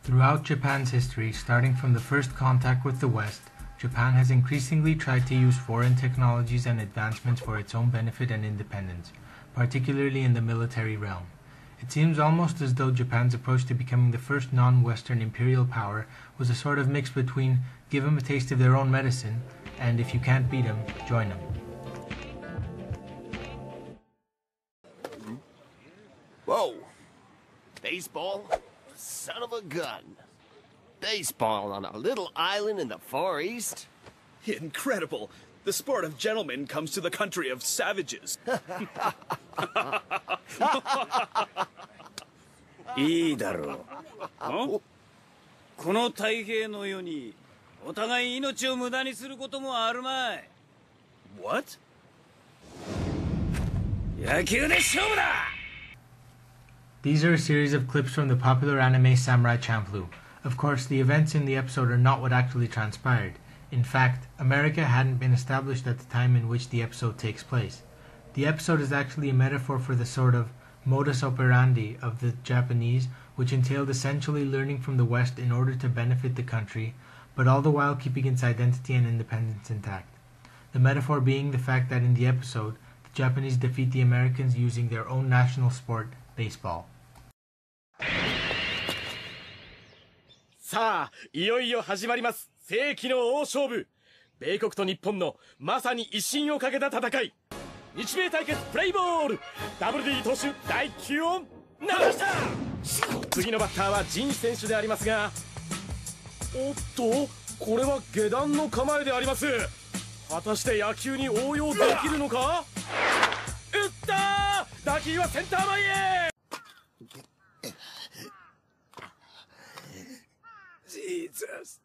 Throughout Japan's history, starting from the first contact with the West, Japan has increasingly tried to use foreign technologies and advancements for its own benefit and independence, particularly in the military realm. It seems almost as though Japan's approach to becoming the first non-Western imperial power was a sort of mix between give them a taste of their own medicine and if you can't beat them, join them. Whoa! Baseball? Son of a gun. Baseball on a little island in the Far East? Incredible. The sport of gentlemen comes to the country of savages. いいだろう。この太平の世にお互い命を無駄にすることもあるまい。What? 野球で勝負だ! These are a series of clips from the popular anime Samurai Champloo. Of course, the events in the episode are not what actually transpired. In fact, America hadn't been established at the time in which the episode takes place. The episode is actually a metaphor for the sort of modus operandi of the Japanese, which entailed essentially learning from the West in order to benefit the country, but all the while keeping its identity and independence intact. The metaphor being the fact that in the episode, the Japanese defeat the Americans using their own national sport, baseball. さあ、いよいよ始まります。世紀の大勝負。米国と日本のまさに威信をかけた戦い。日米対決プレイボール。WD 投手第9音鳴らした。次のバッターはジン選手でありますが、おっと、これは下段の構えであります。果たして野球に応用できるのか？打った！打球はセンター前へ。Jesus.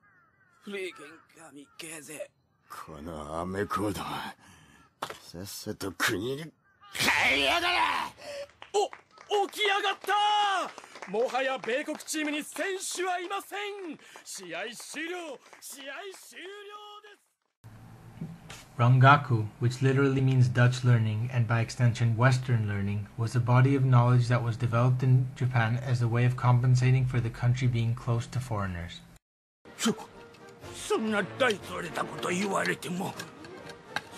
Freaking kamikaze. このアメコードはさっさと国に帰りやがれ。起き上がった。もはや米国チームに選手はいません。試合終了です。 Rangaku, which literally means Dutch learning and by extension Western learning, was a body of knowledge that was developed in Japan as a way of compensating for the country being close to foreigners. そんな大それたこと言われても、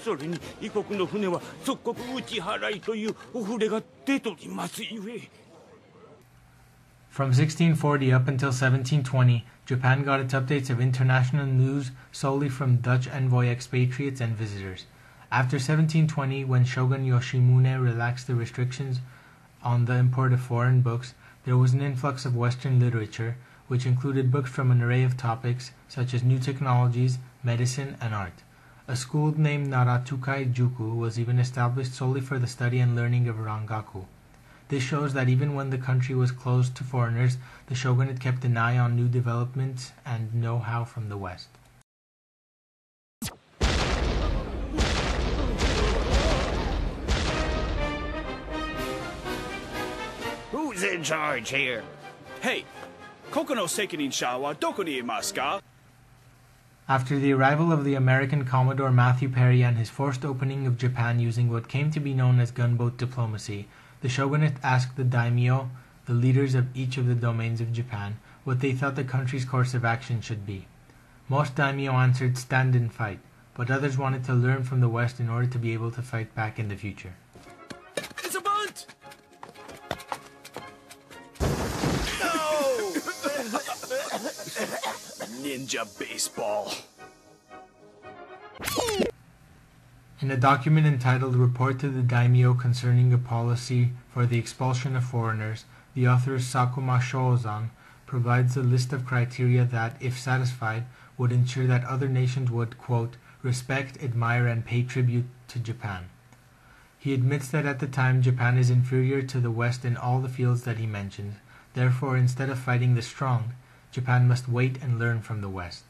それに異国の船は即刻打ち払いというお触れが出とりますゆえ。From 1640 up until 1720, Japan got its updates of international news solely from Dutch envoy expatriates and visitors. After 1720, when Shogun Yoshimune relaxed the restrictions on the import of foreign books, there was an influx of Western literature, which included books from an array of topics such as new technologies, medicine, and art. A school named Naratukai Juku was even established solely for the study and learning of Rangaku. This shows that even when the country was closed to foreigners, the shogunate kept an eye on new developments and know-how from the West. Who's in charge here? Hey, Kokono Seikinin-sha wa doko ni imasu ka? After the arrival of the American Commodore Matthew Perry and his forced opening of Japan using what came to be known as gunboat diplomacy, the shogunate asked the daimyo, the leaders of each of the domains of Japan, what they thought the country's course of action should be. Most daimyo answered stand and fight, but others wanted to learn from the West in order to be able to fight back in the future. It's a bunt! No! Ninja baseball. In a document entitled Report to the Daimyo Concerning a Policy for the Expulsion of Foreigners, the author Sakuma Shouzan provides a list of criteria that, if satisfied, would ensure that other nations would, quote, respect, admire, and pay tribute to Japan. He admits that at the time Japan is inferior to the West in all the fields that he mentions. Therefore, instead of fighting the strong, Japan must wait and learn from the West.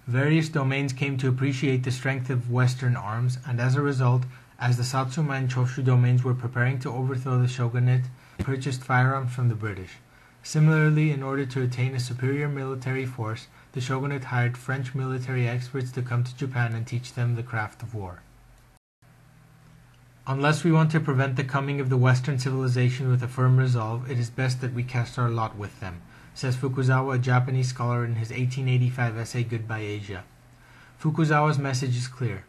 Various domains came to appreciate the strength of Western arms, and as a result, as the Satsuma and Choshu domains were preparing to overthrow the shogunate, they purchased firearms from the British. Similarly, in order to attain a superior military force, the shogunate hired French military experts to come to Japan and teach them the craft of war. Unless we want to prevent the coming of the Western civilization with a firm resolve, it is best that we cast our lot with them, says Fukuzawa, a Japanese scholar, in his 1885 essay Goodbye Asia. Fukuzawa's message is clear.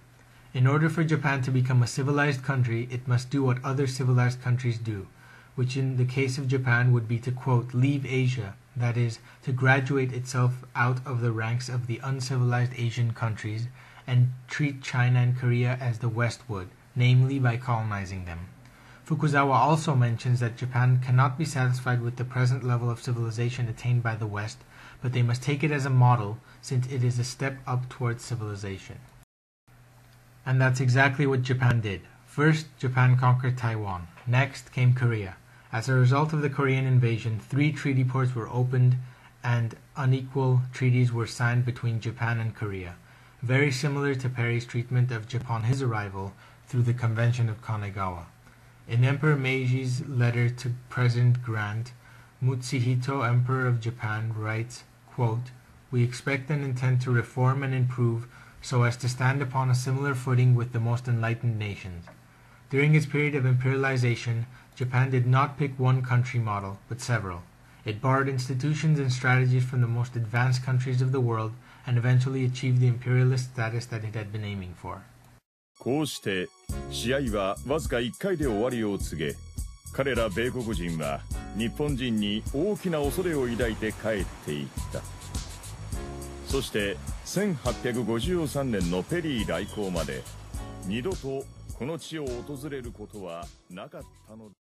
In order for Japan to become a civilized country, it must do what other civilized countries do, which in the case of Japan would be to, quote, leave Asia, that is, to graduate itself out of the ranks of the uncivilized Asian countries and treat China and Korea as the West would, namely by colonizing them. Fukuzawa also mentions that Japan cannot be satisfied with the present level of civilization attained by the West, but they must take it as a model, since it is a step up towards civilization. And that's exactly what Japan did. First, Japan conquered Taiwan. Next came Korea. As a result of the Korean invasion, 3 treaty ports were opened and unequal treaties were signed between Japan and Korea, very similar to Perry's treatment of Japan upon his arrival through the Convention of Kanegawa. In Emperor Meiji's letter to President Grant, Mutsuhito, Emperor of Japan, writes, quote, "We expect and intend to reform and improve so as to stand upon a similar footing with the most enlightened nations." During its period of imperialization, Japan did not pick one country model, but several. It borrowed institutions and strategies from the most advanced countries of the world and eventually achieved the imperialist status that it had been aiming for. こうして試合はわずか1回で終わりを告げ、彼ら米国人は日本人に大きな恐れを抱いて帰っていった。そして1853年のペリー来航まで二度とこの地を訪れることはなかったのだ。